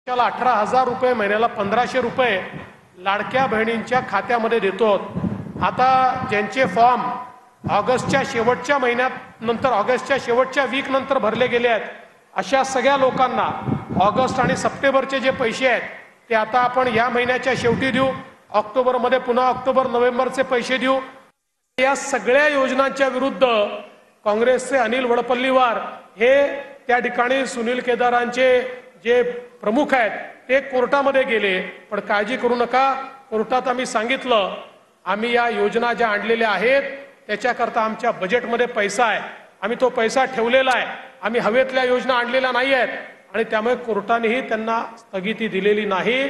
त्याला 18,000 रुपये महिन्याला 1,500 रुपये लाडक्या बहिणींच्या खात्यामध्ये देतो। आता ज्यांचे फॉर्म ऑगस्टच्या शेवटच्या महिन्यात नंतर ऑगस्टच्या शेवटच्या वीक नंतर भरले गेले आहेत अशा सगळ्या लोकांना ऑगस्ट आणि सप्टेंबरचे जे पैसे आहेत ते आता आपण या महिन्याच्या शेवटी देऊ, ऑक्टोबरमध्ये पुन्हा ऑक्टोबर नोव्हेंबरचे पैसे देऊ। या सगळ्या योजनांच्या विरुद्ध काँग्रेसचे अनिल वडपल्लीवार हे त्या ठिकाणी सुनील केदारांचे जे प्रमुख आहेत ते कोर्टामध्ये गेले, पण काळजी करू नका, कोर्टात आम्ही सांगितलं आम्ही या योजना ज्या आणलेल्या आहेत त्याच्याकरता आमच्या बजेटमध्ये पैसा आहे, आम्ही तो पैसा ठेवलेला आहे, आम्ही हवेतल्या योजना आणलेल्या नाही आहेत आणि त्यामुळे कोर्टानेही त्यांना स्थगिती दिलेली नाही।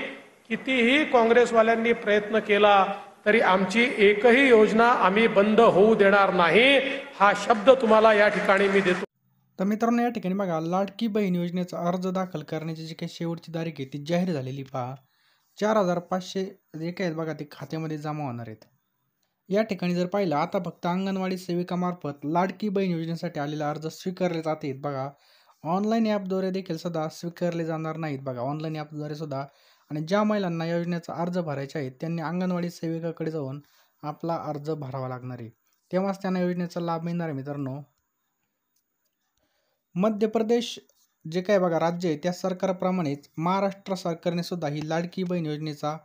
कितीही काँग्रेसवाल्यांनी प्रयत्न केला तरी आमची एकही योजना आम्ही बंद होऊ देणार नाही, हा शब्द तुम्हाला या ठिकाणी मी देतो। तर मित्रांनो, या ठिकाणी बघा लाडकी बहीण योजनेचा अर्ज दाखल करण्याची जी काही शेवटची तारीख आहे ती जाहीर झालेली पहा। 4,500 जे काय बघा ते खात्यामध्ये जमा होणार आहेत। या ठिकाणी जर पाहिलं आता फक्त अंगणवाडी सेविकामार्फत लाडकी बहीण योजनेसाठी आलेला अर्ज स्वीकारले जाते बघा। ऑनलाईन ॲपद्वारे देखील सुद्धा स्वीकारले जाणार नाहीत बघा, ऑनलाईन ॲपद्वारे सुद्धा। आणि ज्या महिलांना या योजनेचा अर्ज भरायचा आहे त्यांनी अंगणवाडी सेविकाकडे जाऊन आपला अर्ज भरावा लागणार आहे, तेव्हाच त्यांना योजनेचा लाभ मिळणार आहे मित्रांनो। मध्य प्रदेश जे काय बघा राज्य आहे त्या सरकारप्रमाणेच महाराष्ट्र सरकारने सुद्धा ही लाडकी बहीण योजनेचा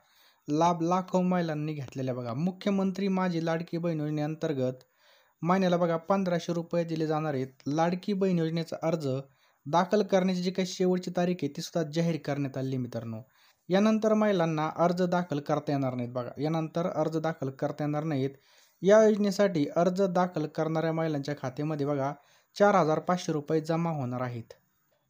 लाभ लाखो महिलांनी घेतलेला बघा। मुख्यमंत्री माझी लाडकी बहीण योजनेअंतर्गत महिन्याला बघा 1,500 रुपये दिले जाणार आहेत। लाडकी बहीण योजनेचा अर्ज दाखल करण्याची जी काही शेवटची तारीख आहे ती सुद्धा जाहीर करण्यात आली मित्रांनो। यानंतर महिलांना अर्ज दाखल करता येणार नाहीत बघा, यानंतर अर्ज दाखल करता येणार नाहीत। या योजनेसाठी अर्ज दाखल करणाऱ्या महिलांच्या खात्यामध्ये बघा 4,500 रुपये जमा होणार आहेत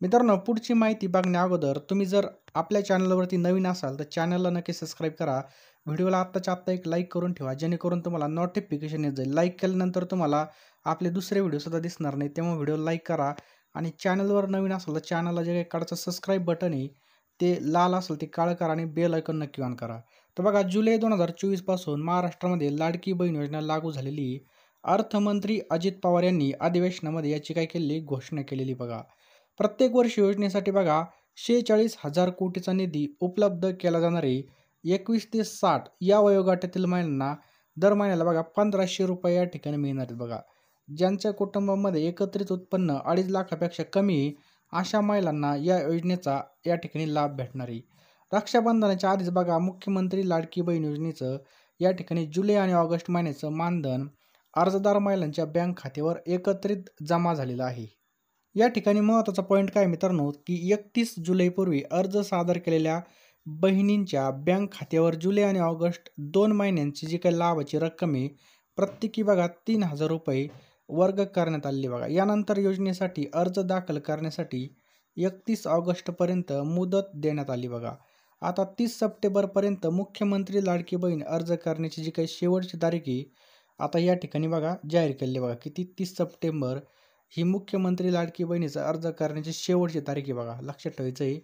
मित्रांनो। पुढची माहिती बघण्या अगोदर तुम्ही जर आपल्या चॅनलवरती नवीन असाल तर चॅनलला नक्की सबस्क्राईब करा, व्हिडिओला आत्ताच्या आत्ता एक लाईक करून ठेवा जेणेकरून तुम्हाला नोटिफिकेशन येत जाईल। लाईक केल्यानंतर तुम्हाला आपले दुसरे व्हिडिओसुद्धा दिसणार नाही, त्यामुळे व्हिडिओ लाईक करा। आणि चॅनलवर नवीन असाल तर चॅनलला जे काही काढायचं सबस्क्राईब बटन आहे ते लाल असेल ते काळं करा आणि बेल आयकॉन नक्की ऑन करा। तर बघा जुलै 2024 पासून महाराष्ट्रामध्ये लाडकी बहीण योजना लागू झालेली। अर्थमंत्री अजित पवार यांनी अधिवेशनामध्ये याची काय केलेली घोषणा केलेली बघा। प्रत्येक वर्षी योजनेसाठी बघा 46,000 कोटीचा निधी उपलब्ध केला जाणार आहे। 21 ते 60 या वयोगटातील महिलांना दर महिन्याला बघा 1,500 रुपये या ठिकाणी मिळणार आहेत बघा। ज्यांच्या कुटुंबामध्ये एकत्रित उत्पन्न 2.5 लाखापेक्षा कमी अशा महिलांना या योजनेचा या ठिकाणी लाभ भेटणार आहे। रक्षाबंधनाच्या आधीच बघा मुख्यमंत्री लाडकी बहीण योजनेचं या ठिकाणी जुलै आणि ऑगस्ट महिन्याचं मानधन अर्जदार महिलांच्या बँक खात्यावर एकत्रित जमा झालेला आहे। या ठिकाणी महत्त्वाचा पॉईंट काय मित्रांनो की 31 जुलैपूर्वी अर्ज सादर केलेल्या बहिणींच्या बँक खात्यावर जुलै आणि ऑगस्ट 2 महिन्यांची जी काही लाभाची रक्कम आहे प्रत्येकी बघा 3,000 रुपये वर्ग करण्यात आलेली बघा। यानंतर योजनेसाठी अर्ज दाखल करण्यासाठी 31 ऑगस्टपर्यंत मुदत देण्यात आली बघा। आता 30 सप्टेंबरपर्यंत मुख्यमंत्री लाडकी बहीण अर्ज करण्याची जी काही शेवटची तारीख आहे आता या ठिकाणी बघा जाहीर केली बघा की 30 सप्टेंबर ही मुख्यमंत्री लाडकी बहिणीचा अर्ज करण्याची शेवटची तारीख आहे बघा, लक्षात ठेवायचं आहे।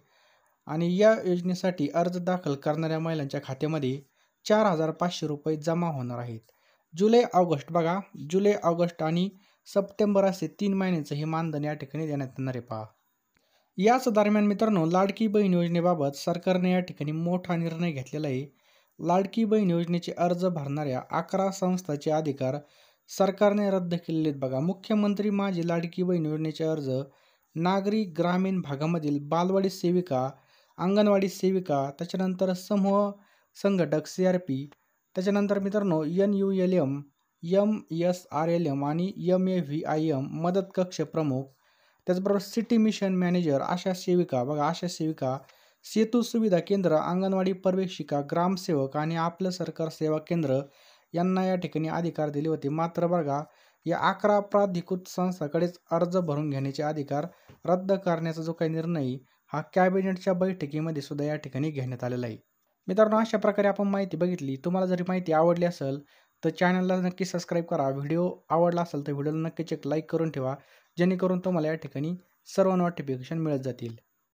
आणि या योजनेसाठी अर्ज दाखल करणाऱ्या महिलांच्या खात्यामध्ये 4,500 रुपये जमा होणार आहेत। जुलै ऑगस्ट बघा, जुलै ऑगस्ट आणि सप्टेंबर असे 3 महिन्याचं हे मानधन या ठिकाणी देण्यात येणार आहे पहा। याच दरम्यान मित्रांनो लाडकी बहीण योजनेबाबत सरकारने या ठिकाणी मोठा निर्णय घेतलेला आहे। लाडकी बहीण योजनेचे अर्ज भरणाऱ्या 11 संस्थांचे अधिकार सरकारने रद्द केलेले आहेत बघा। मुख्यमंत्री माझी लाडकी बहीण योजनेचे अर्ज नागरी ग्रामीण भागामधील बालवाडी सेविका, अंगणवाडी सेविका, त्याच्यानंतर समूह संघटक CRP, त्याच्यानंतर मित्रांनो NULM, MSRLM आणि MAVIM मदत कक्ष प्रमुख, त्याचबरोबर सिटी मिशन मॅनेजर अशा सेविका बघा, अशा सेविका, सेतू सुविधा केंद्र, अंगणवाडी पर्यवेक्षिका, ग्रामसेवक आणि आपलं सरकार सेवा केंद्र यांना या ठिकाणी अधिकार दिले होते। मात्र बघा या 11 प्राधिकृत संस्थांकडेच अर्ज भरून घेण्याचे अधिकार रद्द करण्याचा जो काही निर्णय हा कॅबिनेटच्या बैठकीमध्ये सुद्धा या ठिकाणी घेण्यात आलेला आहे। मित्रांनो अशा प्रकारे आपण माहिती बघितली। तुम्हाला जर माहिती आवडली असेल तर चॅनलला नक्की सबस्क्राईब करा, व्हिडिओ आवडला असेल तर व्हिडिओला नक्कीच एक लाईक करून ठेवा जेणेकरून तुम्हाला या ठिकाणी सर्व नोटिफिकेशन मिळत जातील।